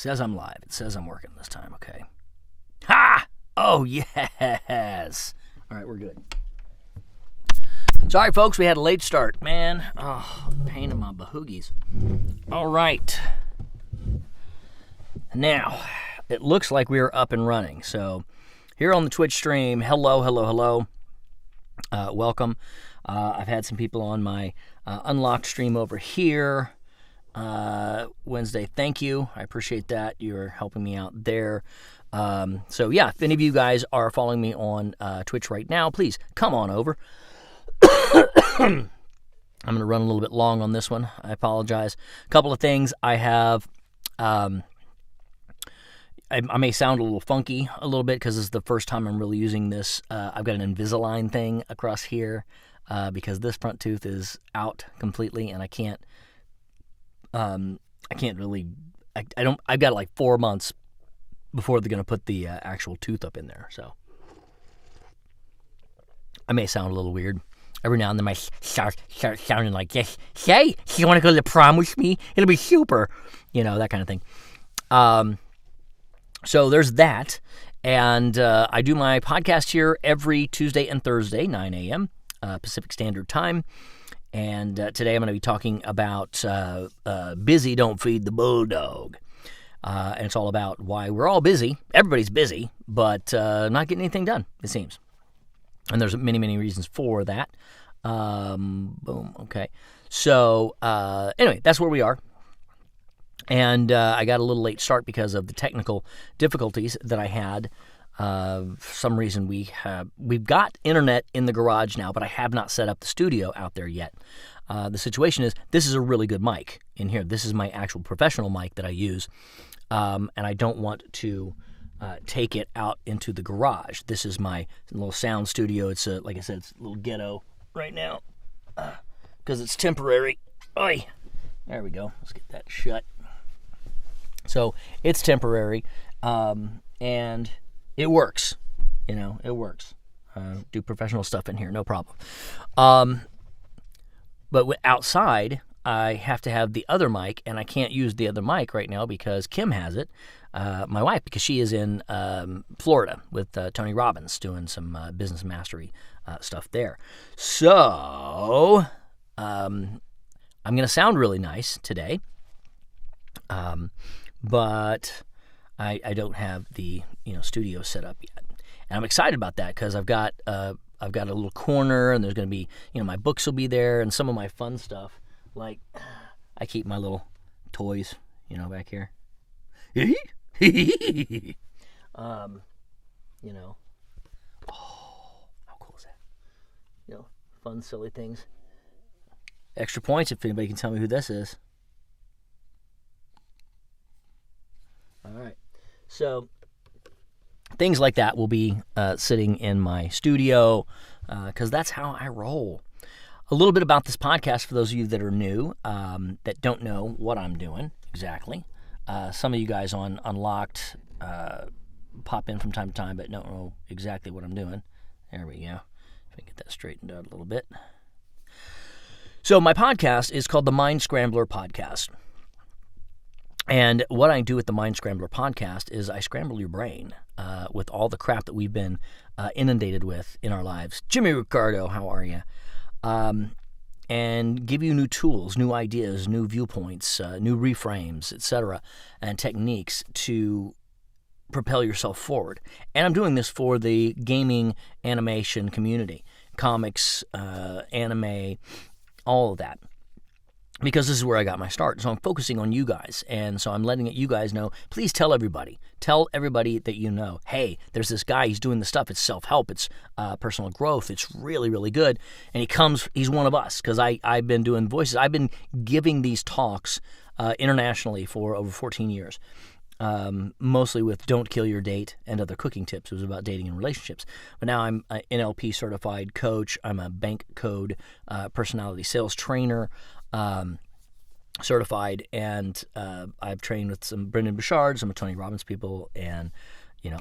says I'm live. It says I'm working this time, okay. Ha! Oh, yes. All right, we're good. Sorry, folks, we had a late start. Man, pain in my bahoogies. All right. Now, it looks like we are up and running. So, here on the Twitch stream, hello. Welcome. I've had some people on my unlocked stream over here. Wednesday, thank you. I appreciate that. You're helping me out there. So, yeah, if any of you guys are following me on Twitch right now, please come on over. I'm going to run a little bit long on this one. I apologize. A couple of things. I have... I may sound a little funky a little bit because this is the first time I'm really using this. I've got an Invisalign thing across here because this front tooth is out completely, and I can't really. I've got like 4 months before they're going to put the actual tooth up in there. So I may sound a little weird. Every now and then I start sounding like this. Hey, you want to go to the prom with me? It'll be super. You know, that kind of thing. So there's that, and I do my podcast here every Tuesday and Thursday, 9 a.m. Pacific Standard Time, and today I'm going to be talking about busy, don't feed the bulldog, and it's all about why we're all busy. Everybody's busy, but not getting anything done, it seems, and there's many reasons for that. Boom, okay. So anyway, that's where we are. And I got a little late start because of the technical difficulties that I had. For some reason, we've got internet in the garage now, but I have not set up the studio out there yet. The situation is, this is a really good mic in here. This is my actual professional mic that I use, and I don't want to take it out into the garage. This is my little sound studio. It's like I said, it's a little ghetto right now because it's temporary. Oy. There we go. Let's get that shut. So it's temporary, and it works. You know, it works. Do professional stuff in here, no problem. But outside, I have to have the other mic, and I can't use the other mic right now because Kim has it, my wife, because she is in Florida with Tony Robbins doing some business mastery stuff there. So I'm going to sound really nice today. But I don't have the studio set up yet, and I'm excited about that because I've got a little corner, and there's going to be my books will be there, and some of my fun stuff, like I keep my little toys back here. Oh, how cool is that? Fun silly things. Extra points if anybody can tell me who this is. All right, so things like that will be sitting in my studio because that's how I roll. A little bit about this podcast for those of you that are new, that don't know what I'm doing exactly. Some of you guys on Unlocked pop in from time to time but don't know exactly what I'm doing. There we go. If I get that straightened out a little bit. So my podcast is called the Mind Scrambler Podcast. And what I do with the Mind Scrambler podcast is I scramble your brain with all the crap that we've been inundated with in our lives. Jimmy Ricardo, how are you? And give you new tools, new ideas, new viewpoints, new reframes, etc., and techniques to propel yourself forward. And I'm doing this for the gaming animation community, comics, anime, all of that. Because this is where I got my start. So I'm focusing on you guys. And so I'm letting you guys know, please tell everybody. Tell everybody that you know, hey, there's this guy, he's doing the stuff. It's self-help. It's personal growth. It's really, really good. And he's one of us because I've been doing voices. I've been giving these talks internationally for over 14 years. Mostly with Don't Kill Your Date and other cooking tips. It was about dating and relationships. But now I'm an NLP certified coach. I'm a bank code personality sales trainer. Certified, and I've trained with some Brendan Bouchard, some Tony Robbins people, and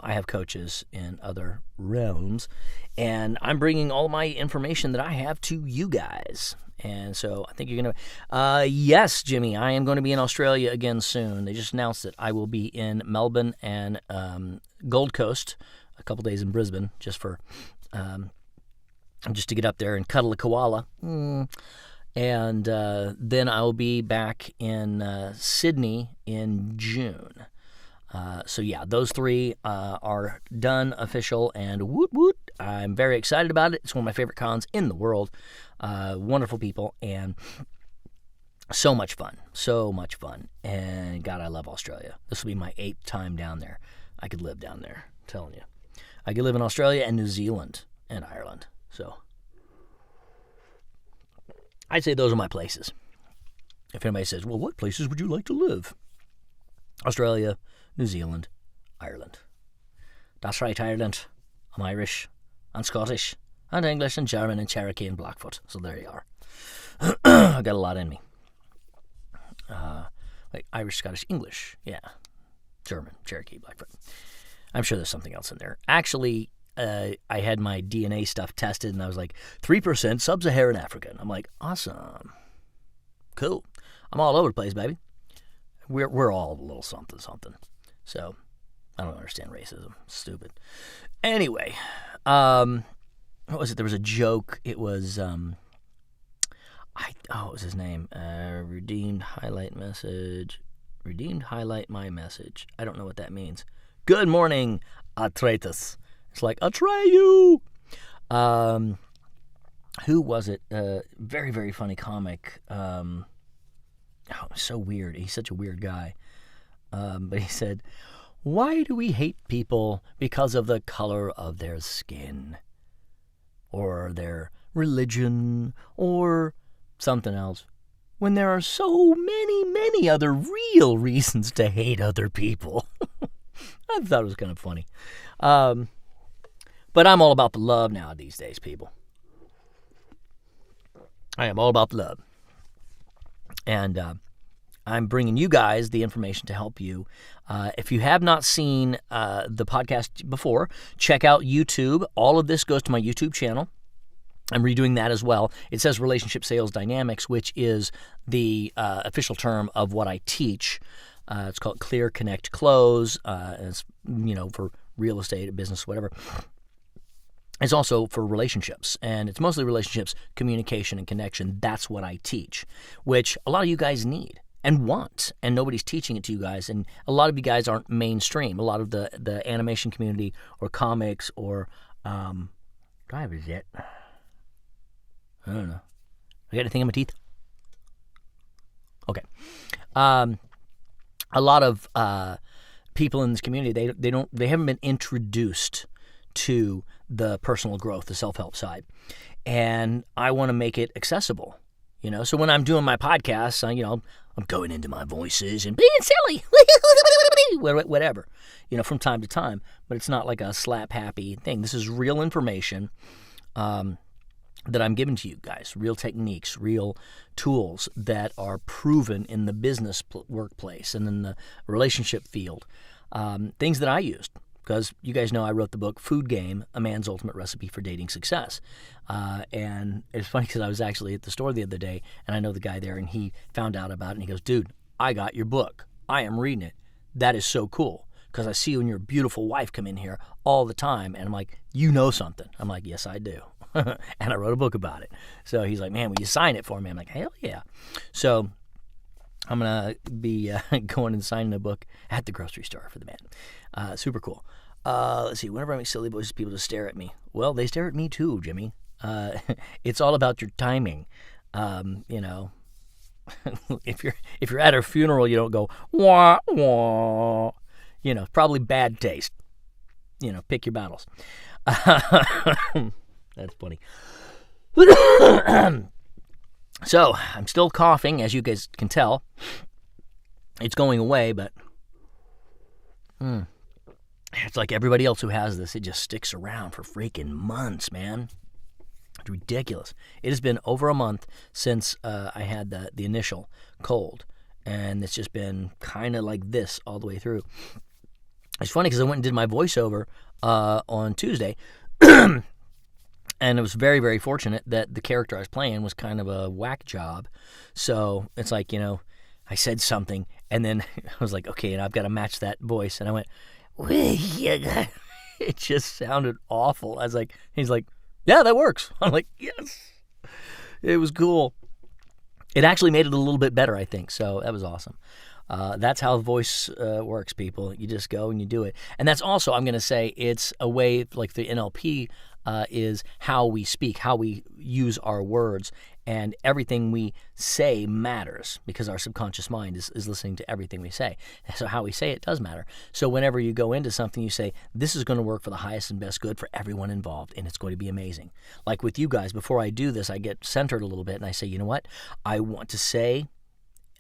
I have coaches in other realms, and I'm bringing all my information that I have to you guys. And so I think you're going to... yes, Jimmy, I am going to be in Australia again soon. They just announced that I will be in Melbourne and Gold Coast, a couple days in Brisbane, just to get up there and cuddle a koala. And then I'll be back in Sydney in June. So yeah, those 3 are done, official, and woot woot. I'm very excited about it. It's one of my favorite cons in the world. Wonderful people, and so much fun. And God, I love Australia. This will be my 8th time down there. I could live down there, I'm telling you. I could live in Australia and New Zealand and Ireland. So I'd say those are my places. If anybody says, well, what places would you like to live? Australia, New Zealand, Ireland. That's right, Ireland. I'm Irish and Scottish and English and German and Cherokee and Blackfoot. So there you are. I got a lot in me. Like Irish, Scottish, English. Yeah. German, Cherokee, Blackfoot. I'm sure there's something else in there. Actually, I had my DNA stuff tested, and I was like, 3% sub-Saharan African. I'm like, awesome. Cool. I'm all over the place, baby. We're all a little something. So I don't understand racism. It's stupid. Anyway, what was it? There was a joke. It was what was his name? Redeemed highlight message. Redeemed highlight my message. I don't know what that means. Good morning, Atreus. It's like, Atreyu! Who was it? Very, very funny comic. So weird. He's such a weird guy. But he said, why do we hate people because of the color of their skin? Or their religion? Or something else? When there are so many, many other real reasons to hate other people. I thought it was kind of funny. But I'm all about the love now these days, people. I am all about the love. And I'm bringing you guys the information to help you. If you have not seen the podcast before, check out YouTube. All of this goes to my YouTube channel. I'm redoing that as well. It says Relationship Sales Dynamics, which is the official term of what I teach. It's called Clear, Connect, Close. It's, for real estate, business, whatever. It's also for relationships, and it's mostly relationships, communication, and connection. That's what I teach, which a lot of you guys need and want, and nobody's teaching it to you guys. And a lot of you guys aren't mainstream. A lot of the animation community or comics or do I have a jet? I don't know. I got anything in my teeth? Okay. A lot of people in this community, they haven't been introduced to the personal growth, the self-help side. And I want to make it accessible, So when I'm doing my podcasts, I'm going into my voices and being silly, whatever, from time to time. But it's not like a slap-happy thing. This is real information that I'm giving to you guys, real techniques, real tools that are proven in the business workplace and in the relationship field, things that I used. Because you guys know I wrote the book Food Game, A Man's Ultimate Recipe for Dating Success. And it's funny because I was actually at the store the other day, and I know the guy there, and he found out about it, and he goes, dude, I got your book. I am reading it. That is so cool because I see you and your beautiful wife come in here all the time. And I'm like, you know something. I'm like, yes, I do. And I wrote a book about it. So he's like, man, will you sign it for me? I'm like, hell yeah. So I'm going to be going and signing a book at the grocery store for the man. Super cool. Let's see. Whenever I make silly voices, people just stare at me. Well, they stare at me too, Jimmy. It's all about your timing. If you're at a funeral, you don't go wah wah. Probably bad taste. Pick your battles. That's funny. So I'm still coughing, as you guys can tell. It's going away, but it's like everybody else who has this. It just sticks around for freaking months, man. It's ridiculous. It has been over a month since I had the initial cold, and it's just been kind of like this all the way through. It's funny because I went and did my voiceover on Tuesday, and it was very, very fortunate that the character I was playing was kind of a whack job. So it's like, I said something, and then I was like, okay, and I've got to match that voice. And I went, it just sounded awful. I was like, he's like, yeah, that works. I'm like, yes. It was cool. It actually made it a little bit better, I think. So that was awesome. That's how voice works, people. You just go and you do it. And that's also, I'm going to say, it's a way, like the NLP is how we speak, how we use our words, and everything we say matters because our subconscious mind is listening to everything we say. So how we say it does matter. So whenever you go into something, you say, this is going to work for the highest and best good for everyone involved, and it's going to be amazing. Like with you guys, before I do this, I get centered a little bit, and I say, you know what? I want to say...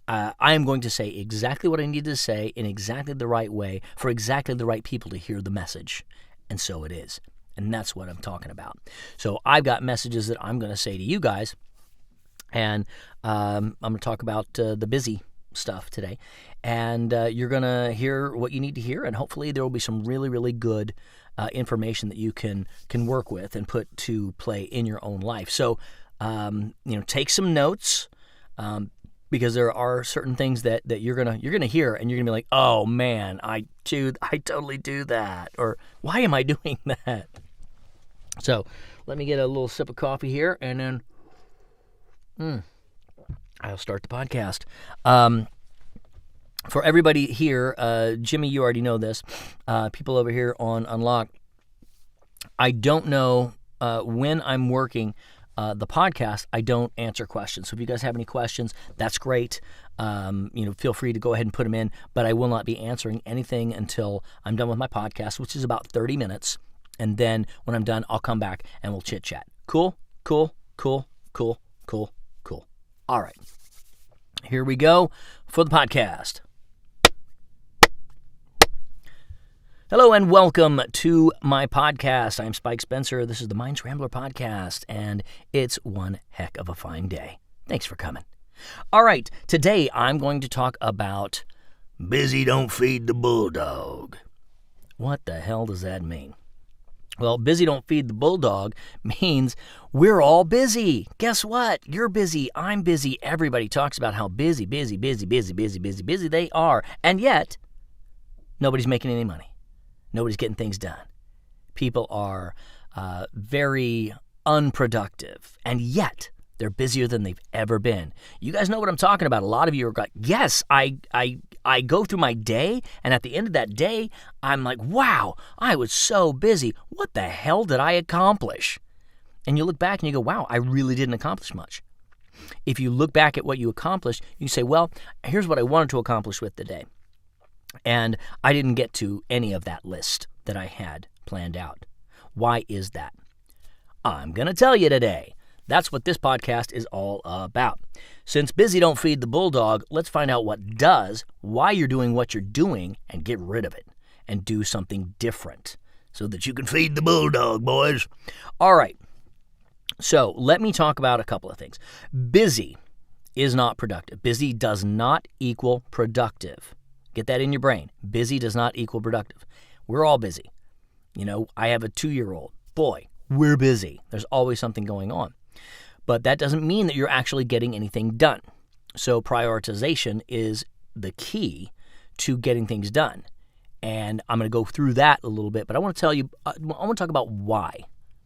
I am going to say exactly what I need to say in exactly the right way for exactly the right people to hear the message. And so it is. And that's what I'm talking about. So I've got messages that I'm going to say to you guys. And I'm going to talk about the busy stuff today. And you're going to hear what you need to hear. And hopefully there will be some really, really good information that you can work with and put to play in your own life. So, take some notes. Because there are certain things that you're gonna hear, and you're gonna be like, oh man, I totally do that, or why am I doing that? So let me get a little sip of coffee here, and then I'll start the podcast. For everybody here, Jimmy, you already know this. People over here on Unlock, I don't know when I'm working the podcast, I don't answer questions. So if you guys have any questions, that's great. Feel free to go ahead and put them in, but I will not be answering anything until I'm done with my podcast, which is about 30 minutes. And then when I'm done, I'll come back and we'll chit chat. Cool. All right. Here we go for the podcast. Hello and welcome to my podcast. I'm Spike Spencer. This is the Mind Scrambler podcast, and it's one heck of a fine day. Thanks for coming. All right, today I'm going to talk about busy don't feed the bulldog. What the hell does that mean? Well, busy don't feed the bulldog means we're all busy. Guess what? You're busy. I'm busy. Everybody talks about how busy they are, and yet nobody's making any money. Nobody's getting things done. People are very unproductive, and yet they're busier than they've ever been. You guys know what I'm talking about. A lot of you are like, yes, I go through my day, and at the end of that day, I'm like, wow, I was so busy. What the hell did I accomplish? And you look back and you go, wow, I really didn't accomplish much. If you look back at what you accomplished, you say, well, here's what I wanted to accomplish with the day. And I didn't get to any of that list that I had planned out. Why is that? I'm going to tell you today. That's what this podcast is all about. Since busy don't feed the bulldog, let's find out what does, why you're doing what you're doing, and get rid of it. And do something different so that you can feed the bulldog, boys. All right. So let me talk about a couple of things. Busy is not productive. Busy does not equal productive. Get that in your brain. Busy does not equal productive. We're all busy. I have a 2-year-old. Boy, we're busy. There's always something going on. But that doesn't mean that you're actually getting anything done. So prioritization is the key to getting things done. And I'm going to go through that a little bit, but I want to tell you, I want to talk about why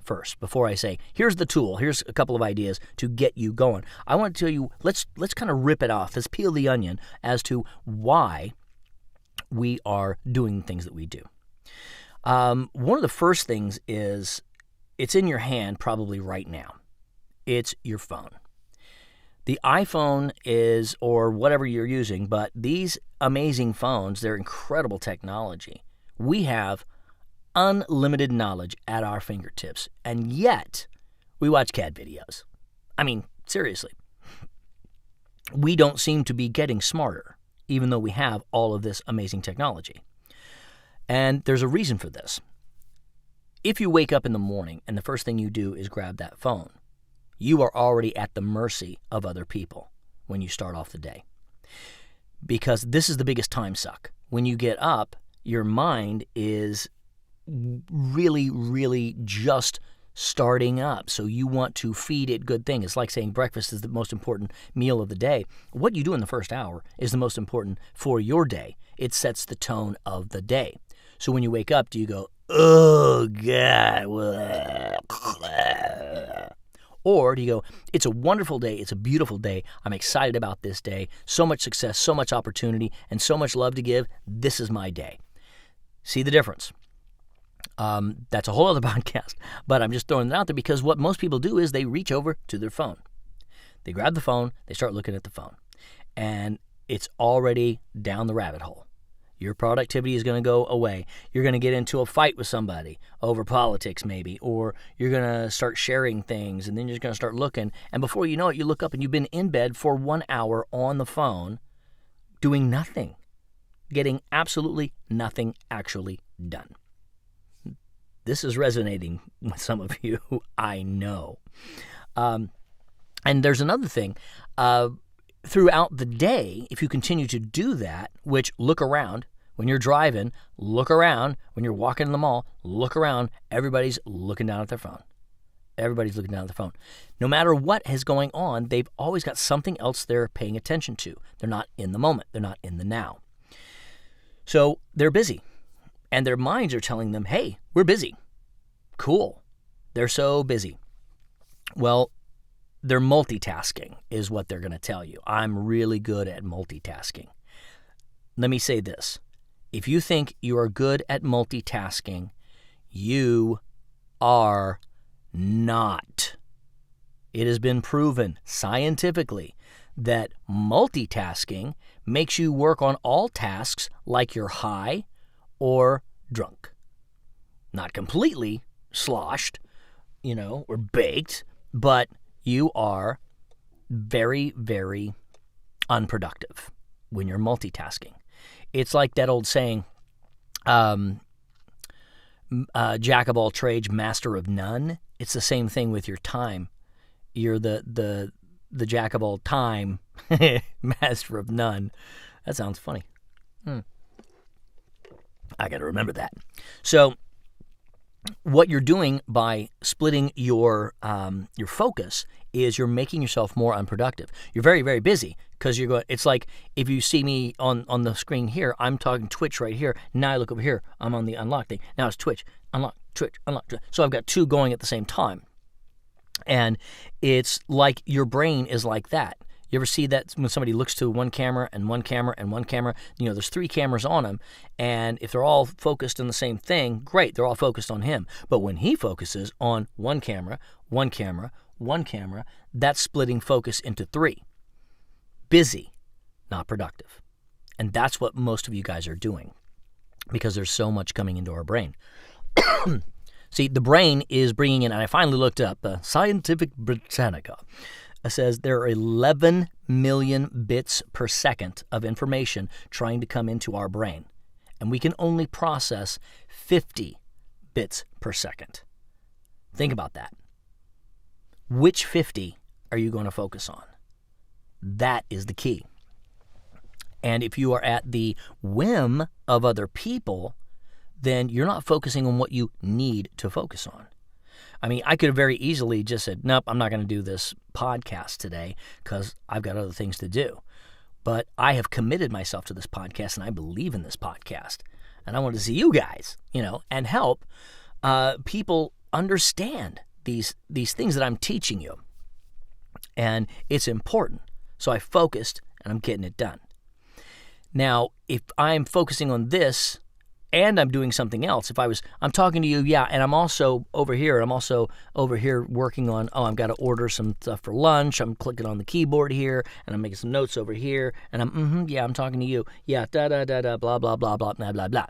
first before I say, here's the tool, here's a couple of ideas to get you going. I want to tell you, let's kind of rip it off. Let's peel the onion as to why we are doing things that we do. One of the first things is it's in your hand probably right now. It's your phone. The iPhone is, or whatever you're using, but these amazing phones, they're incredible technology. We have unlimited knowledge at our fingertips, and yet we watch cat videos. I mean, seriously. We don't seem to be getting smarter, even though we have all of this amazing technology. And there's a reason for this. If you wake up in the morning and the first thing you do is grab that phone, you are already at the mercy of other people when you start off the day. Because this is the biggest time suck. When you get up, your mind is really, really just starting up. So you want to feed it good things. It's like saying breakfast is the most important meal of the day. What you do in the first hour is the most important for your day. It sets the tone of the day. So when you wake up, do you go, oh, God, or do you go, it's a wonderful day, it's a beautiful day, I'm excited about this day, so much success, so much opportunity, and so much love to give, this is my day. See the difference? That's a whole other podcast, but I'm just throwing it out there because what most people do is they reach over to their phone. They grab the phone, they start looking at the phone, and it's already down the rabbit hole. Your productivity is going to go away. You're going to get into a fight with somebody over politics maybe, or you're going to start sharing things, and then you're going to start looking, and before you know it, you look up and you've been in bed for 1 hour on the phone doing nothing, getting absolutely nothing actually done. This is resonating with some of you, I know. And there's another thing. Throughout the day, if you continue to do that, which look around, when you're driving, look around, when you're walking in the mall, look around, everybody's looking down at their phone. Everybody's looking down at their phone. No matter what is going on, they've always got something else they're paying attention to. They're not in the moment. They're not in the now. So they're busy. And their minds are telling them, hey, we're busy. Cool. They're so busy. Well, they're multitasking is what they're going to tell you. I'm really good at multitasking. Let me say this. If you think you are good at multitasking, you are not. It has been proven scientifically that multitasking makes you work on all tasks like you're high or drunk. Not completely sloshed, or baked, but you are very, very unproductive when you're multitasking. It's like that old saying, jack of all trades, master of none. It's the same thing with your time. You're the jack of all time, master of none. That sounds funny. I got to remember that. So what you're doing by splitting your focus is you're making yourself more unproductive. You're very, very busy because you're going. It's like if you see me on the screen here, I'm talking Twitch right here. Now I look over here, I'm on the unlock thing. Now it's Twitch, unlock, Twitch, unlock. So I've got two going at the same time, and it's like your brain is like that. You ever see that when somebody looks to one camera and one camera and one camera? There's 3 cameras on them, and if they're all focused on the same thing, great, they're all focused on him. But when he focuses on one camera, one camera, one camera, that's splitting focus into 3. Busy, not productive. And that's what most of you guys are doing because there's so much coming into our brain. See, the brain is bringing in, and I finally looked up, Scientific Britannica. Says there are 11 million bits per second of information trying to come into our brain, and we can only process 50 bits per second. Think about that. Which 50 are you going to focus on? That is the key. And if you are at the whim of other people, then you're not focusing on what you need to focus on. I mean, I could have very easily just said, nope, I'm not going to do this podcast today because I've got other things to do. But I have committed myself to this podcast, and I believe in this podcast. And I want to see you guys, and help people understand these things that I'm teaching you. And it's important. So I focused, and I'm getting it done. Now, if I'm focusing on this, and I'm doing something else. I'm talking to you, and I'm also over here. I'm also over here working on, I've got to order some stuff for lunch. I'm clicking on the keyboard here, and I'm making some notes over here, and I'm talking to you. Yeah, blah, blah, blah, blah, blah, blah, blah.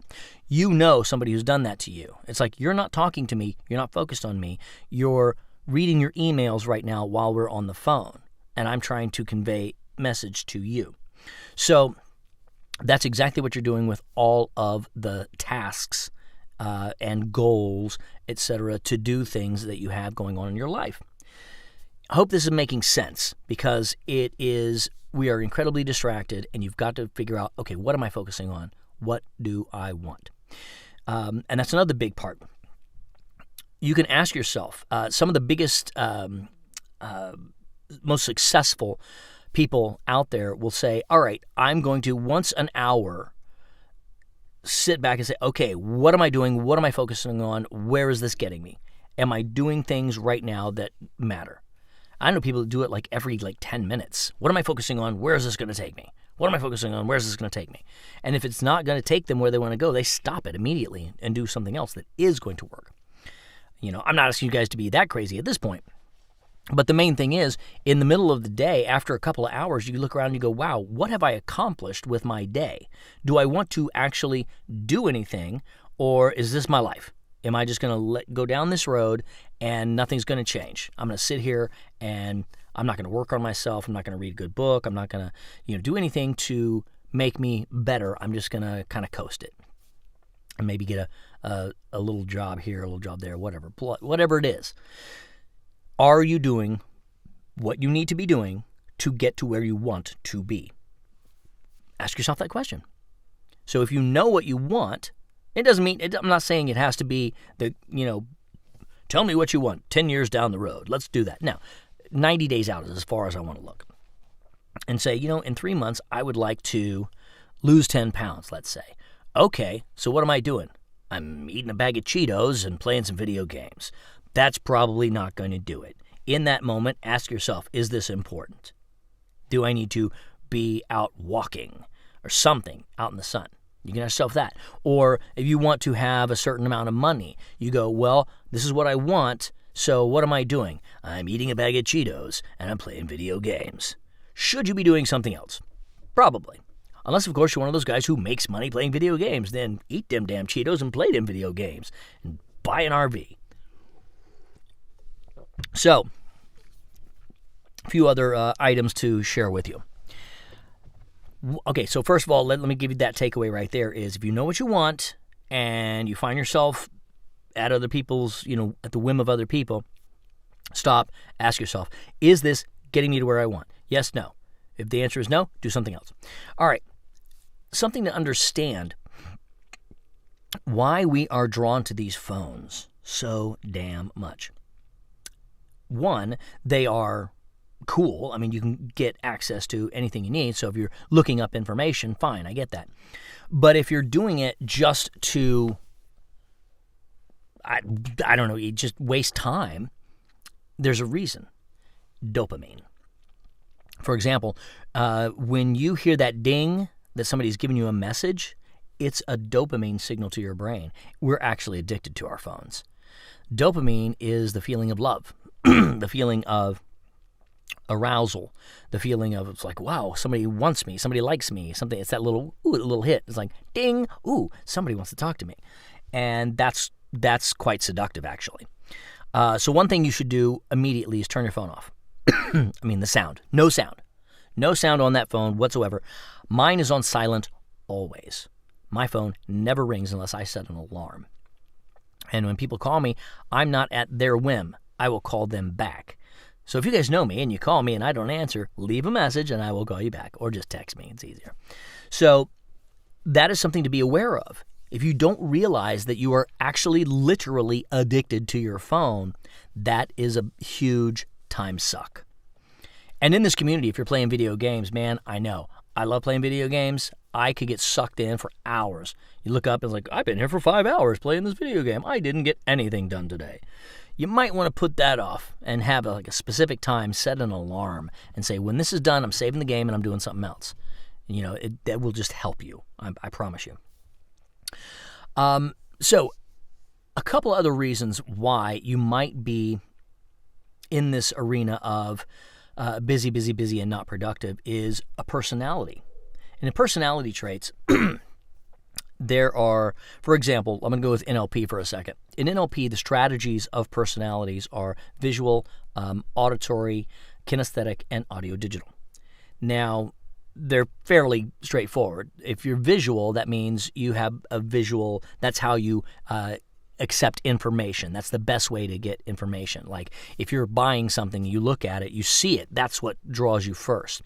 You know somebody who's done that to you. It's like you're not talking to me. You're not focused on me. You're reading your emails right now while we're on the phone, and I'm trying to convey message to you. So that's exactly what you're doing with all of the tasks and goals, etc., to do things that you have going on in your life. I hope this is making sense because we are incredibly distracted, and you've got to figure out, okay, what am I focusing on? What do I want? And that's another big part. You can ask yourself, some of the biggest, most successful people out there will say, all right, I'm going to once an hour sit back and say, okay, what am I doing? What am I focusing on? Where is this getting me? Am I doing things right now that matter? I know people that do it like every 10 minutes. What am I focusing on? Where is this going to take me? What am I focusing on? Where is this going to take me? And if it's not going to take them where they want to go, they stop it immediately and do something else that is going to work. I'm not asking you guys to be that crazy at this point. But the main thing is, in the middle of the day, after a couple of hours, you look around and you go, wow, what have I accomplished with my day? Do I want to actually do anything, or is this my life? Am I just going to go down this road and nothing's going to change? I'm going to sit here and I'm not going to work on myself. I'm not going to read a good book. I'm not going to do anything to make me better. I'm just going to kind of coast it and maybe get a little job here, a little job there, whatever it is. Are you doing what you need to be doing to get to where you want to be? Ask yourself that question. So if you know what you want, it doesn't mean, I'm not saying it has to be tell me what you want 10 years down the road. Let's do that. Now, 90 days out is as far as I want to look. And say, in 3 months, I would like to lose 10 pounds, let's say. Okay, so what am I doing? I'm eating a bag of Cheetos and playing some video games. That's probably not going to do it. In that moment, ask yourself, is this important? Do I need to be out walking or something out in the sun? You can ask yourself that. Or if you want to have a certain amount of money, you go, well, this is what I want, so what am I doing? I'm eating a bag of Cheetos and I'm playing video games. Should you be doing something else? Probably. Unless, of course, you're one of those guys who makes money playing video games, then eat them damn Cheetos and play them video games and buy an RV. So, a few other items to share with you. Okay, so first of all, let me give you that takeaway right there is if you know what you want and you find yourself at other people's, at the whim of other people, stop, ask yourself, is this getting me to where I want? Yes, no. If the answer is no, do something else. All right, something to understand why we are drawn to these phones so damn much. One, they are cool. I mean, you can get access to anything you need. So if you're looking up information, fine, I get that. But if you're doing it just to, I don't know, you just waste time, there's a reason. Dopamine. For example, when you hear that ding that somebody's giving you a message, it's a dopamine signal to your brain. We're actually addicted to our phones. Dopamine is the feeling of love. The feeling of arousal, the feeling of it's like, wow, somebody wants me, somebody likes me, something. It's that little hit. It's like, ding, ooh, somebody wants to talk to me, and that's quite seductive, actually. So one thing you should do immediately is turn your phone off. I mean, the sound, no sound on that phone whatsoever. Mine is on silent always. My phone never rings unless I set an alarm. And when people call me, I'm not at their whim. I will call them back. So if you guys know me and you call me and I don't answer, leave a message and I will call you back, or just text me. It's easier. So that is something to be aware of. If you don't realize that you are actually literally addicted to your phone, that is a huge time suck. And in this community, if you're playing video games, man, I know. I love playing video games. I could get sucked in for hours. You look up and it's like, I've been here for 5 hours playing this video game. I didn't get anything done today. You might want to put that off and have a specific time, set an alarm, and say, when this is done, I'm saving the game and I'm doing something else. That will just help you. I promise you. So a couple other reasons why you might be in this arena of busy, and not productive is a personality. And in personality traits, there are, for example, I'm going to go with NLP for a second. In NLP, the strategies of personalities are visual, auditory, kinesthetic, and audio-digital. Now, they're fairly straightforward. If you're visual, that means you have a visual, that's how you accept information. That's the best way to get information. Like if you're buying something, you look at it, you see it, that's what draws you first.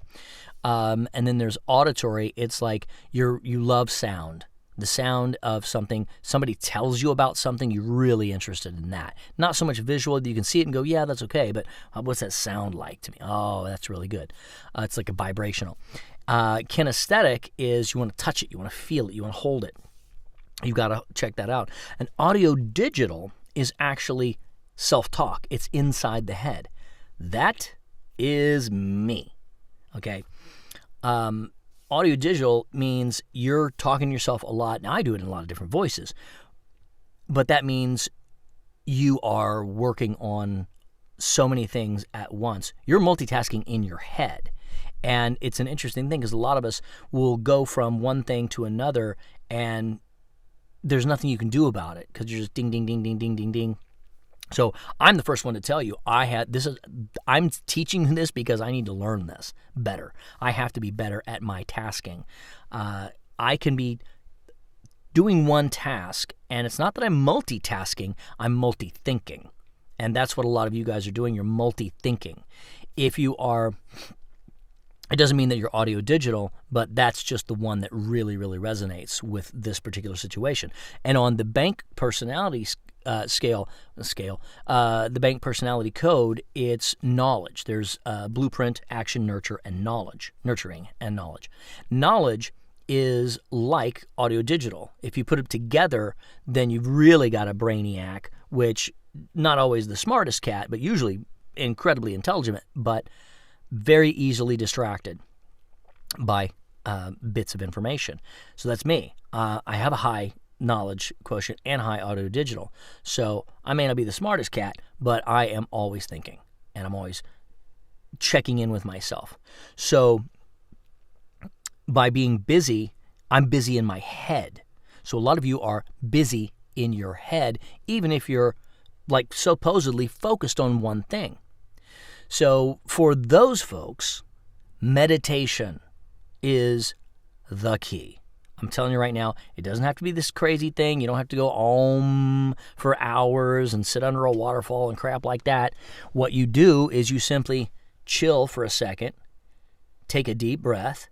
And then there's auditory. It's like you love sound. The sound of something, somebody tells you about something, you're really interested in that. Not so much visual, you can see it and go, yeah, that's okay, but what's that sound like to me? Oh, that's really good. It's like a vibrational. Kinesthetic is you want to touch it, you want to feel it, you want to hold it. You've got to check that out. And audio digital is actually self-talk. It's inside the head. That is me. Okay? Audio digital means you're talking to yourself a lot. Now, I do it in a lot of different voices. But that means you are working on so many things at once. You're multitasking in your head. And it's an interesting thing because a lot of us will go from one thing to another and there's nothing you can do about it because you're just ding, ding, ding, ding, ding, ding, ding. So I'm the first one to tell you, I'm teaching this because I need to learn this better. I have to be better at my tasking. I can be doing one task, and it's not that I'm multitasking, I'm multi-thinking. And that's what a lot of you guys are doing, you're multi-thinking. It doesn't mean that you're audio digital, but that's just the one that really, really resonates with this particular situation. And on the bank personality scale, the bank personality code, it's knowledge. There's blueprint, action, nurturing, and knowledge. Knowledge is like audio digital. If you put it together, then you've really got a brainiac, which not always the smartest cat, but usually incredibly intelligent, but very easily distracted by bits of information. So that's me. I have a high knowledge quotient and high audio digital. So I may not be the smartest cat, but I am always thinking and I'm always checking in with myself. So by being busy, I'm busy in my head. So a lot of you are busy in your head, even if you're like supposedly focused on one thing. So for those folks, meditation is the key. I'm telling you right now, it doesn't have to be this crazy thing. You don't have to go om for hours and sit under a waterfall and crap like that. What you do is you simply chill for a second, take a deep breath,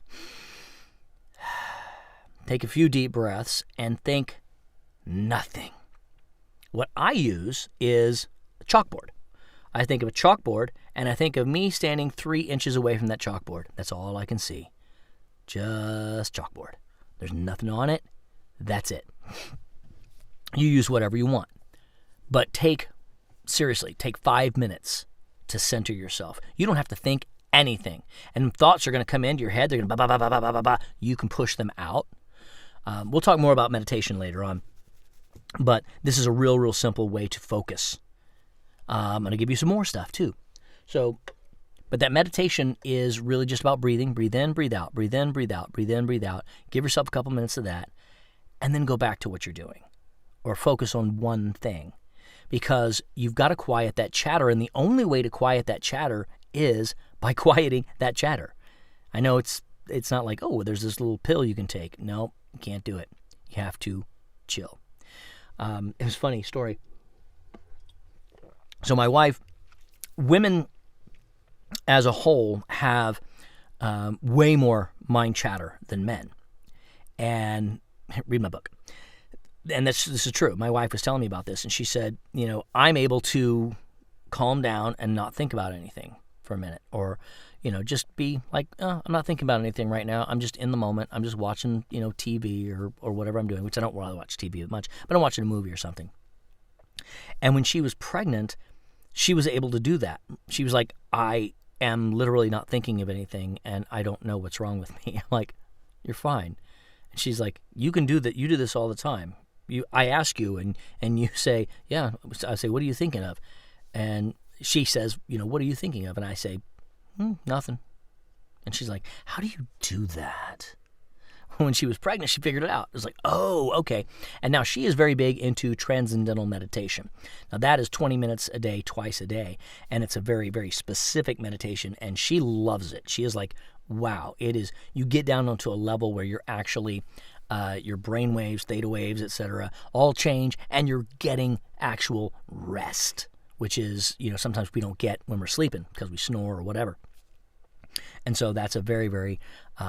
take a few deep breaths, and think nothing. What I use is a chalkboard. I think of a chalkboard, and I think of me standing 3 inches away from that chalkboard. That's all I can see. Just chalkboard. There's nothing on it. That's it. You use whatever you want. But take 5 minutes to center yourself. You don't have to think anything. And thoughts are going to come into your head. They're going to ba-ba-ba-ba-ba-ba-ba. You can push them out. We'll talk more about meditation later on. But this is a real simple way to focus. I'm going to give you some more stuff too. But that meditation is really just about breathing. Breathe in, breathe out, breathe in, breathe out, breathe in, breathe out. Give yourself a couple minutes of that and then go back to what you're doing or focus on one thing because you've got to quiet that chatter. And the only way to quiet that chatter is by quieting that chatter. I know it's not like, oh, there's this little pill you can take. No, you can't do it. You have to chill. It was a funny story. So my wife, women as a whole have way more mind chatter than men. And read my book. And this is true. My wife was telling me about this, and she said, I'm able to calm down and not think about anything for a minute. Or, just be like, oh, I'm not thinking about anything right now. I'm just in the moment. I'm just watching, TV or whatever I'm doing, which I don't really watch TV much, but I'm watching a movie or something. And when she was pregnant, she was able to do that. She was like, I am literally not thinking of anything, and I don't know what's wrong with me. I'm like, you're fine. And she's like, you can do that. You do this all the time. I ask you, and you say, yeah. I say, what are you thinking of? And she says, what are you thinking of? And I say, nothing. And she's like, how do you do that? When she was pregnant, she figured it out. It was like, oh, okay. And now she is very big into transcendental meditation. Now that is 20 minutes a day, twice a day. And it's a very, very specific meditation. And she loves it. She is like, wow, it is. You get down onto a level where you're actually, your brain waves, theta waves, etc., all change. And you're getting actual rest, which is, sometimes we don't get when we're sleeping because we snore or whatever. And so that's a very, very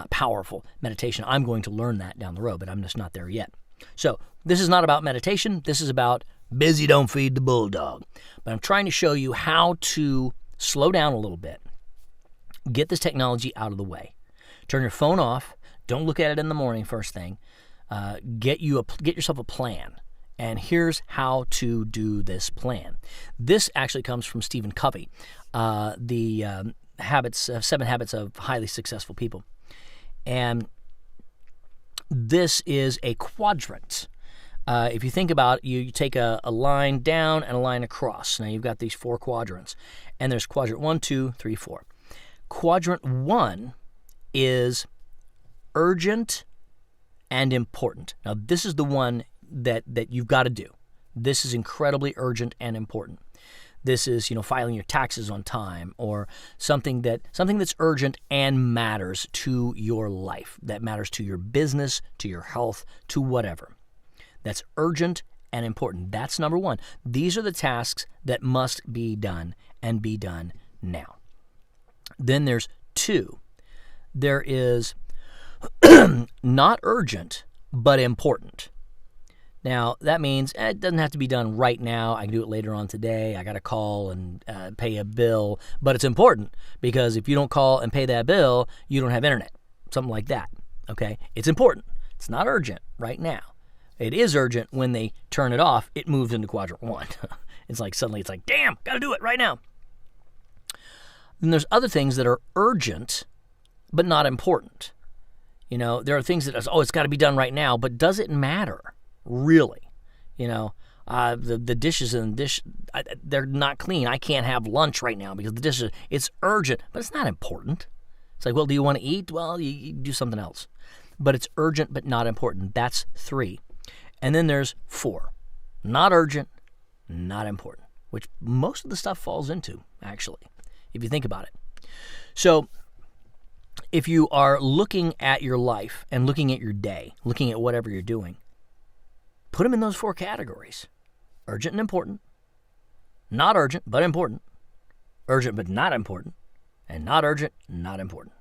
powerful meditation. I'm going to learn that down the road, but I'm just not there yet. So this is not about meditation. This is about busy don't feed the bulldog. But I'm trying to show you how to slow down a little bit, get this technology out of the way. Turn your phone off. Don't look at it in the morning first thing. Get yourself a plan. And here's how to do this plan. This actually comes from Stephen Covey, the 7 Habits of Highly Successful People. And this is a quadrant. If you think about it, you take a line down and a line across. Now you've got these 4 quadrants. And there's quadrant 1, 2, 3, 4. Quadrant 1 is urgent and important. Now this is the one that you've got to do. This is incredibly urgent and important. This is, filing your taxes on time, or something that's urgent and matters to your life, that matters to your business, to your health, to whatever. That's urgent and important. That's number 1. These are the tasks that must be done and be done now. Then there's 2. There is not urgent, but important. Now, that means it doesn't have to be done right now. I can do it later on today. I got to call and pay a bill. But it's important, because if you don't call and pay that bill, you don't have internet. Something like that. Okay? It's important. It's not urgent right now. It is urgent when they turn it off. It moves into quadrant 1. Suddenly it's like, damn, got to do it right now. Then there's other things that are urgent, but not important. There are things that, it's got to be done right now, but does it matter? Really, the dishes in the dish, they're not clean. I can't have lunch right now because the dishes, it's urgent, but it's not important. It's like, well, do you want to eat? Well, you do something else. But it's urgent, but not important. That's 3. And then there's 4. Not urgent, not important, which most of the stuff falls into, actually, if you think about it. So if you are looking at your life and looking at your day, looking at whatever you're doing, put them in those 4 categories. Urgent and important. Not urgent, but important. Urgent, but not important. And not urgent, not important.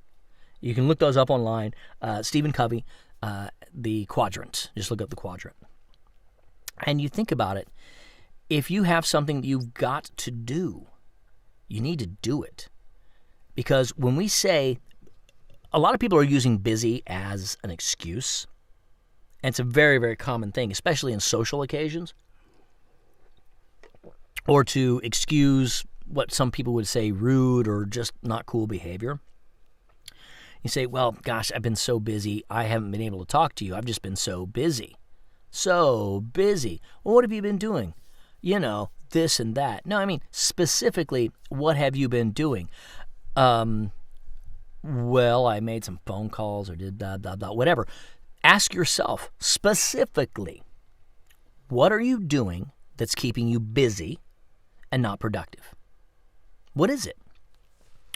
You can look those up online. Stephen Covey, the quadrant. Just look up the quadrant. And you think about it. If you have something that you've got to do, you need to do it. Because when we say, a lot of people are using busy as an excuse. And it's a very, very common thing, especially in social occasions, or to excuse what some people would say rude or just not cool behavior. You say, well, gosh, I've been so busy. I haven't been able to talk to you. I've just been so busy. So busy. Well, what have you been doing? This and that. No, I mean, specifically, what have you been doing? Well, I made some phone calls or did blah, blah, blah, whatever. Ask yourself specifically, what are you doing that's keeping you busy and not productive? What is it?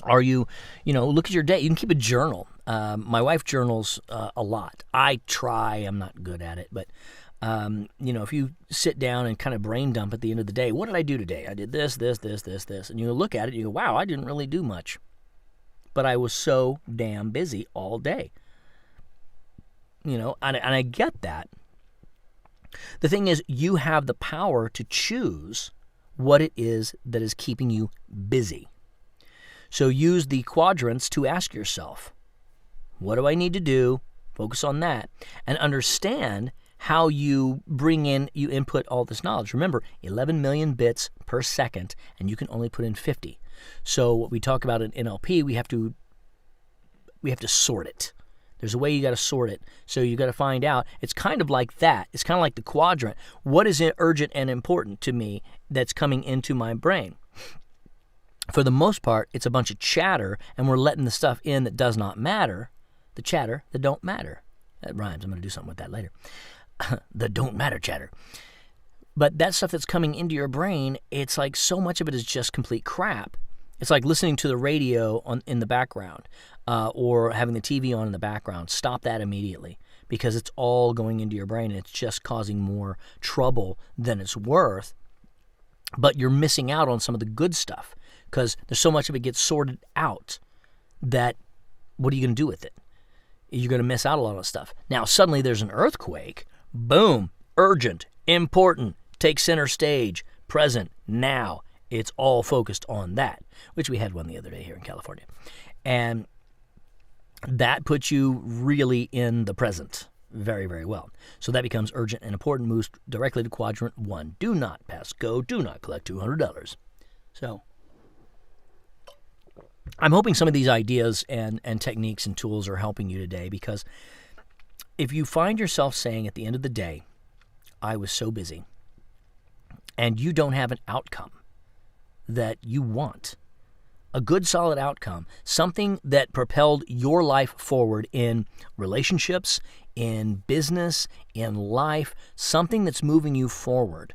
Are you, look at your day. You can keep a journal. My wife journals a lot. I try. I'm not good at it. But, if you sit down and kind of brain dump at the end of the day, what did I do today? I did this. And you look at it and you go, wow, I didn't really do much. But I was so damn busy all day. And I get that. The thing is, you have the power to choose what it is that is keeping you busy. So use the quadrants to ask yourself, what do I need to do? Focus on that. And understand how you input all this knowledge. Remember, 11 million bits per second, and you can only put in 50. So what we talk about in NLP, we have to sort it. There's a way you got to sort it. So you got to find out. It's kind of like that. It's kind of like the quadrant. What is urgent and important to me that's coming into my brain? For the most part, it's a bunch of chatter, and we're letting the stuff in that does not matter. The chatter that don't matter. That rhymes. I'm going to do something with that later. The don't matter chatter. But that stuff that's coming into your brain, it's like so much of it is just complete crap. It's like listening to the radio in the background or having the TV on in the background. Stop that immediately, because it's all going into your brain and it's just causing more trouble than it's worth. But you're missing out on some of the good stuff because there's so much of it gets sorted out that what are you going to do with it? You're going to miss out a lot of stuff. Now, suddenly there's an earthquake, Boom. Urgent, important, take center stage, present, now. It's all focused on that, which we had one the other day here in California. And that puts you really in the present very, very well. So that becomes urgent and important, moves directly to quadrant 1. Do not pass go, do not collect $200. So I'm hoping some of these ideas and techniques and tools are helping you today, because if you find yourself saying at the end of the day, I was so busy, and you don't have an outcome that you want, a good solid outcome, something that propelled your life forward in relationships, in business, in life, something that's moving you forward,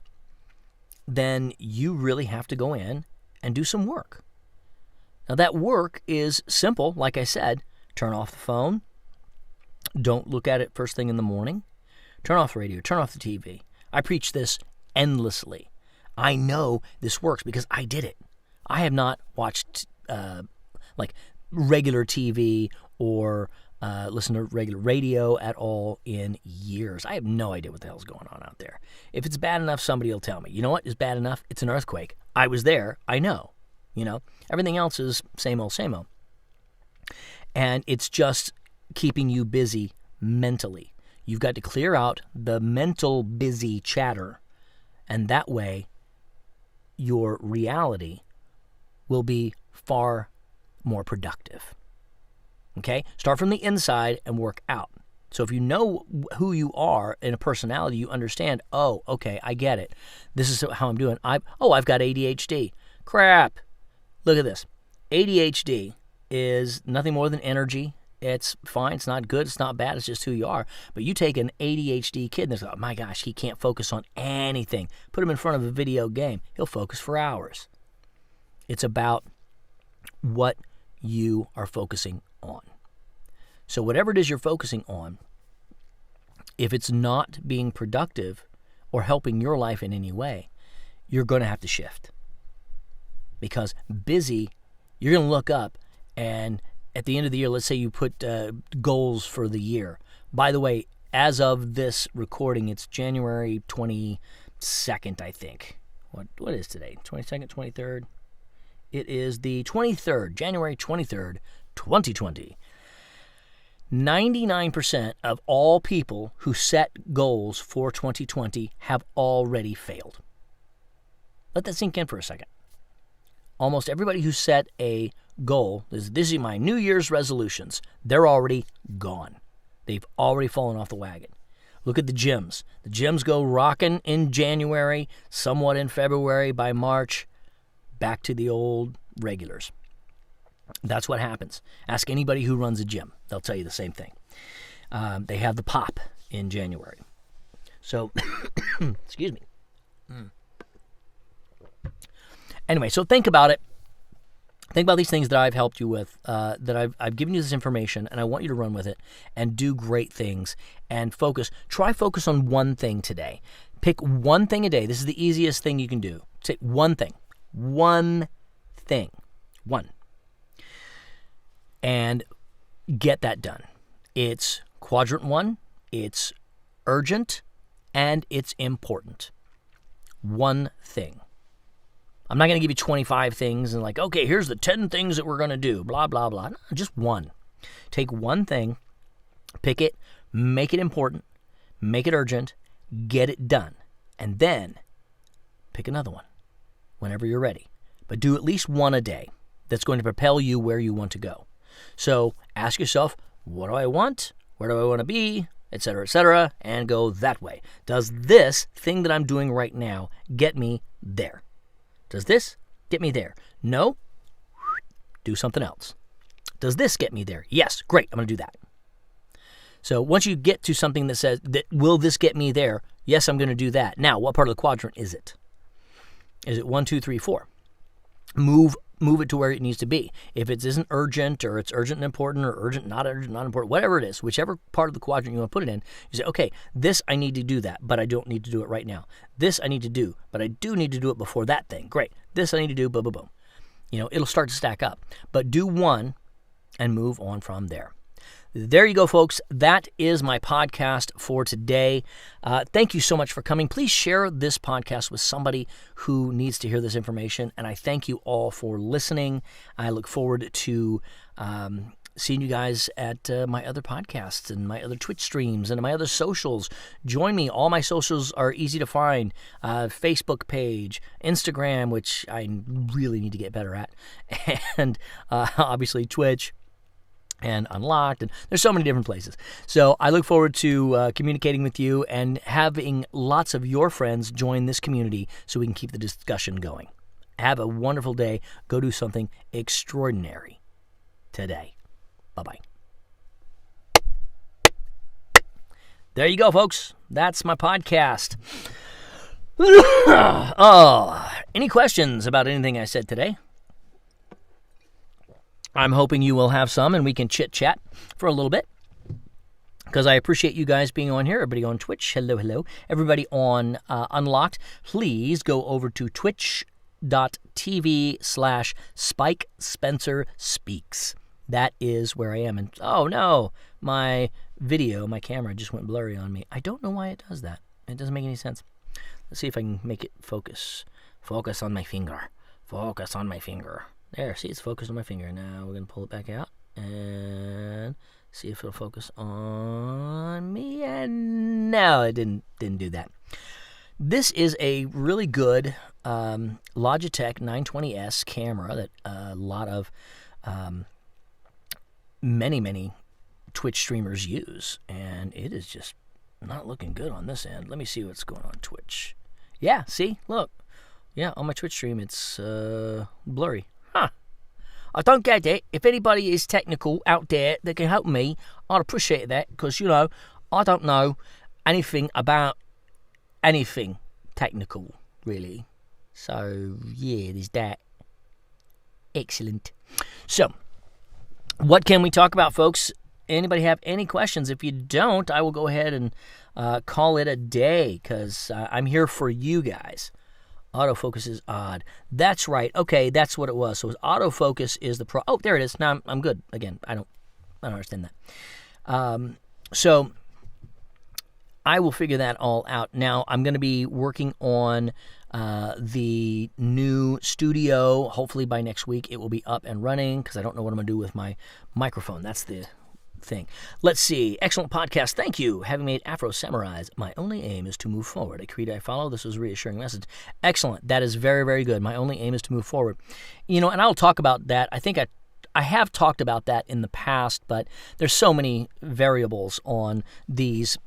then you really have to go in and do some work. Now that work is simple. Like I said, turn off the phone. Don't look at it first thing in the morning. Turn off the radio, turn off the TV. I preach this endlessly. I know this works because I did it. I have not watched like regular TV or listened to regular radio at all in years. I have no idea what the hell's going on out there. If it's bad enough, somebody will tell me. You know what is bad enough? It's an earthquake. I was there. I know. Everything else is same old, same old. And it's just keeping you busy mentally. You've got to clear out the mental busy chatter, and that way your reality will be far more productive. Okay? Start from the inside and work out. So if you know who you are in a personality, you understand, oh, okay, I get it. This is how I'm doing. I've got ADHD. Crap. Look at this. ADHD is nothing more than energy. It's fine. It's not good. It's not bad. It's just who you are. But you take an ADHD kid and they say, oh my gosh, he can't focus on anything. Put him in front of a video game. He'll focus for hours. It's about what you are focusing on. So whatever it is you're focusing on, if it's not being productive or helping your life in any way, you're going to have to shift. Because busy, you're going to look up and at the end of the year, let's say you put goals for the year. By the way, as of this recording, it's January 22nd, I think. What is today? 22nd, 23rd? It is the 23rd, January 23rd, 2020. 99% of all people who set goals for 2020 have already failed. Let that sink in for a second. Almost everybody who set a goal, this is my New Year's resolutions, they're already gone. They've already fallen off the wagon. Look at the gyms. The gyms go rocking in January, somewhat in February. By March, back to the old regulars. That's what happens. Ask anybody who runs a gym. They'll tell you the same thing. They have the pop in January. So, excuse me. Anyway, so think about it. Think about these things that I've helped you with, that I've given you this information, and I want you to run with it and do great things and focus. Try focus on one thing today. Pick one thing a day. This is the easiest thing you can do. Take one thing. One thing. One. And get that done. It's quadrant 1, it's urgent, and it's important. One thing. I'm not going to give you 25 things and like, okay, here's the 10 things that we're going to do, blah, blah, blah. No, just one. Take one thing, pick it, make it important, make it urgent, get it done, and then pick another one whenever you're ready. But do at least one a day that's going to propel you where you want to go. So ask yourself, what do I want? Where do I want to be? Etc., and go that way. Does this thing that I'm doing right now get me there? Does this get me there? No? Do something else. Does this get me there? Yes. Great. I'm going to do that. So once you get to something that says, will this get me there? Yes, I'm going to do that. Now, what part of the quadrant is it? Is it 1, 2, 3, 4? Move it to where it needs to be. If it isn't urgent, or it's urgent and important, or urgent, not important, whatever it is, whichever part of the quadrant you want to put it in, you say, okay, this I need to do that, but I don't need to do it right now. This I need to do, but I do need to do it before that thing. Great. This I need to do, boom, boom, boom. It'll start to stack up. But do one and move on from there. There you go, folks. That is my podcast for today. Thank you so much for coming. Please share this podcast with somebody who needs to hear this information. And I thank you all for listening. I look forward to seeing you guys at my other podcasts and my other Twitch streams and my other socials. Join me. All my socials are easy to find. Facebook page, Instagram, which I really need to get better at, and obviously Twitch and Unlocked, and there's so many different places. So I look forward to communicating with you and having lots of your friends join this community so we can keep the discussion going. Have a wonderful day. Go do something extraordinary today. Bye-bye. There you go, folks. That's my podcast. Any questions about anything I said today? I'm hoping you will have some and we can chit-chat for a little bit, because I appreciate you guys being on here. Everybody on Twitch, hello. Everybody on Unlocked, please go over to twitch.tv/Spike Spencer Speaks. That is where I am. And oh no, my camera just went blurry on me. I don't know why it does that. It doesn't make any sense. Let's see if I can make it focus. Focus on my finger. Focus on my finger. There, see, it's focused on my finger. Now we're going to pull it back out and see if it'll focus on me. And no, it didn't do that. This is a really good Logitech 920S camera that a lot of many Twitch streamers use, and it is just not looking good on this end. Let me see what's going on Twitch. Yeah, see, look. Yeah, on my Twitch stream, it's blurry. Huh. I don't get it. If anybody is technical out there that can help me, I'd appreciate that, because, you know, I don't know anything about anything technical, really. So, yeah, there's that. Excellent. So, what can we talk about, folks? Anybody have any questions? If you don't, I will go ahead and call it a day, because I'm here for you guys. Autofocus is odd. That's right. Okay, that's what it was. So autofocus is the pro. Oh, there it is. Now I'm good again. I don't understand that. So I will figure that all out. Now I'm going to be working on the new studio. Hopefully by next week it will be up and running, because I don't know what I'm going to do with my microphone. That's the thing. Let's see. Excellent podcast. Thank you. Having made Afro Samurais, my only aim is to move forward. A creed I follow. This was a reassuring message. Excellent. That is very, very good. My only aim is to move forward. You know, and I'll talk about that. I think I have talked about that in the past, but there's so many variables on these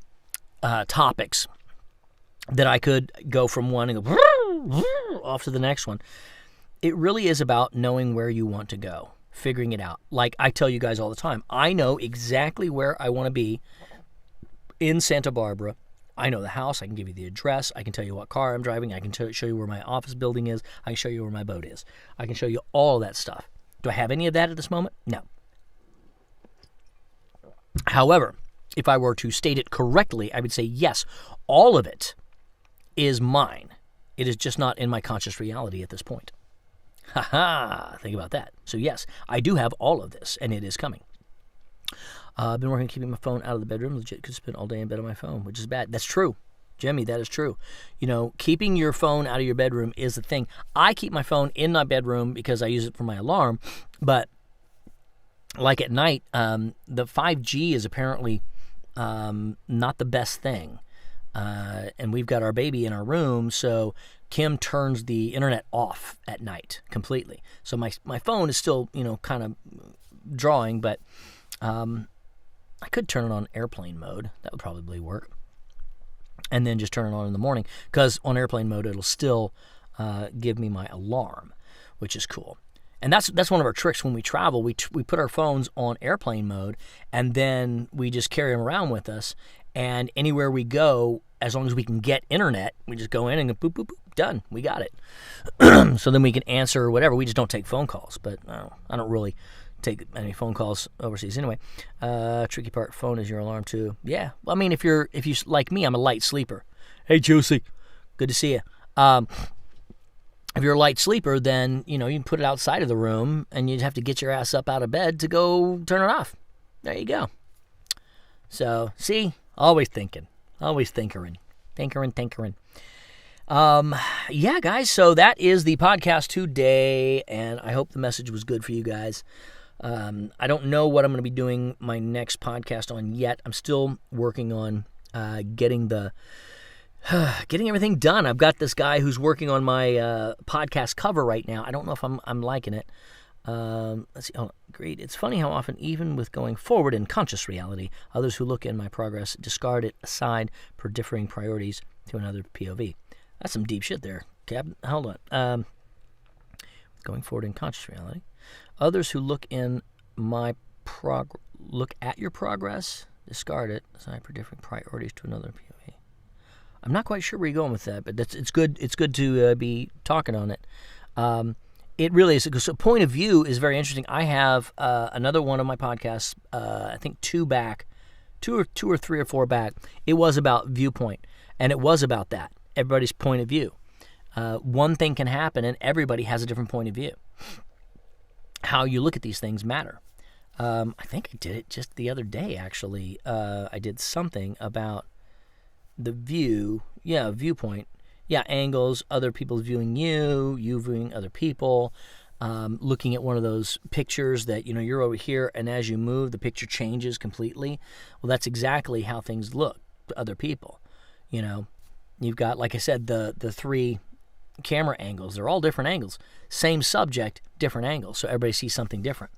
topics that I could go from one and go off to the next one. It really is about knowing where you want to go. Figuring it out. Like I tell you guys all the time, I know exactly where I want to be in Santa Barbara. I know the house. I can give you the address. I can tell you what car I'm driving. I can show you where my office building is. I can show you where my boat is. I can show you all that stuff. Do I have any of that at this moment? No. However, if I were to state it correctly, I would say yes, all of it is mine. It is just not in my conscious reality at this point. Think about that. So yes, I do have all of this, and it is coming. I've been working on keeping my phone out of the bedroom. Legit could spend all day in bed on my phone, which is bad. That's true. Jimmy, that is true. You know, keeping your phone out of your bedroom is the thing. I keep my phone in my bedroom because I use it for my alarm, but like at night, the 5G is apparently not the best thing. And we've got our baby in our room, so Kim turns the internet off at night completely. So my phone is still, you know, kind of drawing, but I could turn it on airplane mode. That would probably work. And then just turn it on in the morning, because on airplane mode it'll still give me my alarm, which is cool. And that's one of our tricks when we travel. We put our phones on airplane mode, and then we just carry them around with us. And anywhere we go, as long as we can get internet, we just go in and go boop, boop, boop, done. We got it. So then we can answer or whatever. We just don't take phone calls. But I don't really take any phone calls overseas anyway. Tricky part, phone is your alarm too. Yeah. Well, I mean, if you like me, I'm a light sleeper. Hey, Juicy. Good to see you. If you're a light sleeper, then, you know, you can put it outside of the room, and you'd have to get your ass up out of bed to go turn it off. There you go. So, see, always thinking, always tinkering. Yeah, guys, so that is the podcast today, and I hope the message was good for you guys. I don't know what I'm going to be doing my next podcast on yet. I'm still working on getting everything done. I've got this guy who's working on my podcast cover right now. I don't know if I'm liking it. Let's see. Oh, great. It's funny how often, even with going forward in conscious reality, others who look in my progress discard it aside for differing priorities to another POV. That's some deep shit there, Captain. Hold on. Going forward in conscious reality, others who look in my look at your progress discard it aside for differing priorities to another POV. I'm not quite sure where you're going with that, but it's good. It's good to be talking on it. It really is. So point of view is very interesting. I have another one of my podcasts, I think two or three or four back. It was about viewpoint, and it was about that. Everybody's point of view. One thing can happen, and everybody has a different point of view. How you look at these things matter. I think I did it just the other day, actually. I did something about the viewpoint. Yeah, angles, other people viewing you viewing other people, looking at one of those pictures that, you're over here, and as you move, the picture changes completely. Well, that's exactly how things look to other people. You've got, like I said, the three camera angles. They're all different angles. Same subject, different angles. So everybody sees something different.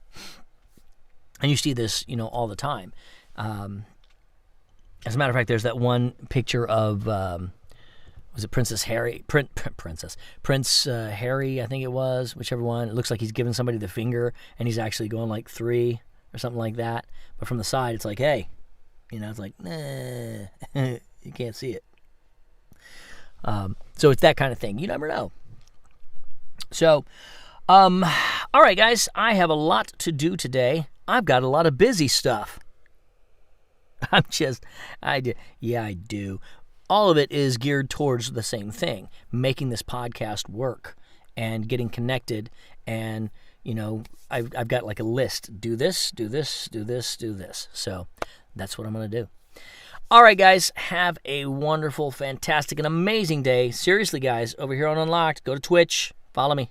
And you see this, all the time. As a matter of fact, there's that one picture of... was it Princess Harry? Prince Harry, I think it was, whichever one. It looks like he's giving somebody the finger, and he's actually going like 3 or something like that. But from the side, it's like, hey, it's like, nah, you can't see it. So it's that kind of thing. You never know. So, all right, guys, I have a lot to do today. I've got a lot of busy stuff. I do. All of it is geared towards the same thing, making this podcast work and getting connected. And, I've got like a list. Do this, do this, do this, do this. So that's what I'm going to do. All right, guys, have a wonderful, fantastic, and amazing day. Seriously, guys, over here on Unlocked, go to Twitch. Follow me.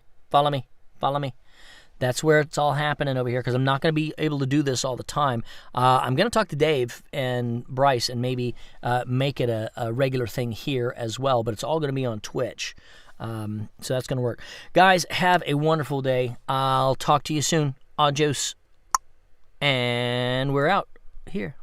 That's where it's all happening over here, because I'm not going to be able to do this all the time. I'm going to talk to Dave and Bryce and maybe make it a regular thing here as well, but it's all going to be on Twitch. So that's going to work. Guys, have a wonderful day. I'll talk to you soon. Adios. And we're out here.